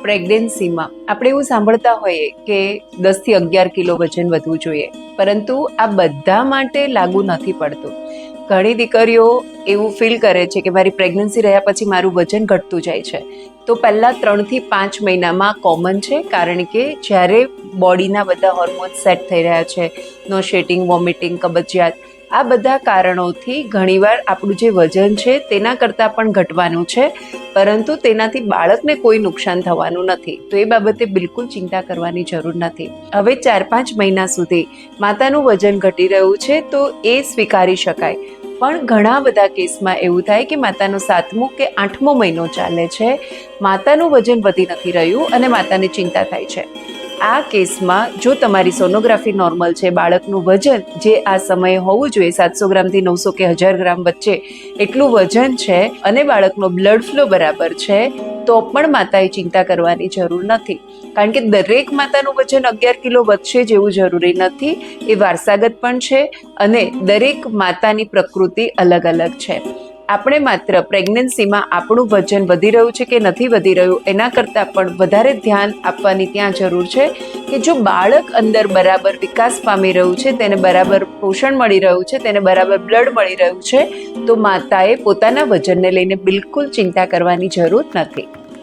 પ્રેગ્નન્સીમાં આપણે એવું સાંભળતા હોઈએ કે 10 થી 11 કિલો વજન વધવું જોઈએ, પરંતુ આ બધા માટે લાગુ નથી પડતું. ઘણી દીકરીઓ એવું ફીલ કરે છે કે મારી પ્રેગ્નન્સી રહ્યા પછી મારું વજન ઘટતું જાય છે. તો પહેલા 3 થી 5 મહિનામાં કોમન છે, કારણ કે જ્યારે બોડીના બધા હોર્મોન્સ સેટ થઈ રહ્યા છે, નોશેટિંગ, વોમિટિંગ, કબજિયાત, આ બધા કારણોથી ઘણીવાર આપણું જે વજન છે તેના કરતાં પણ ઘટવાનું છે, પરંતુ તેનાથી બાળકને કોઈ નુકસાન થવાનું નથી. તો એ બાબતે બિલકુલ ચિંતા કરવાની જરૂર નથી. હવે 4-5 મહિના સુધી માતાનું વજન ઘટી રહ્યું છે તો એ સ્વીકારી શકાય. પણ ઘણા બધા કેસમાં એવું થાય કે માતાનો 7મો કે 8મો મહિનો ચાલે છે, માતાનું વજન વધી નથી રહ્યું અને માતાને ચિંતા થાય છે. આ કેસમાં જો તમારી સોનોગ્રાફી નોર્મલ છે, બાળકનું વજન જે આ સમયે હોવું જોઈએ 700 ગ્રામથી 900 કે 1000 ગ્રામ વચ્ચે એટલું વજન છે અને બાળકનો બ્લડ ફ્લો બરાબર છે, તો પણ માતાએ ચિંતા કરવાની જરૂર નથી. કારણ કે દરેક માતાનું વજન 11 કિલો વધશે જેવું જરૂરી નથી, એ વારસાગત પણ છે અને દરેક માતાની પ્રકૃતિ અલગ અલગ છે. આપણે માત્ર પ્રેગ્નન્સીમાં આપણું વજન વધી રહ્યું છે કે નથી વધી રહ્યું એના કરતાં પણ વધારે ધ્યાન આપવાની ત્યાં જરૂર છે કે જો બાળક અંદર બરાબર વિકાસ પામી રહ્યું છે, તેને બરાબર પોષણ મળી રહ્યું છે, તેને બરાબર બ્લડ મળી રહ્યું છે, તો માતાએ પોતાના વજનને લઈને બિલકુલ ચિંતા કરવાની જરૂર નથી.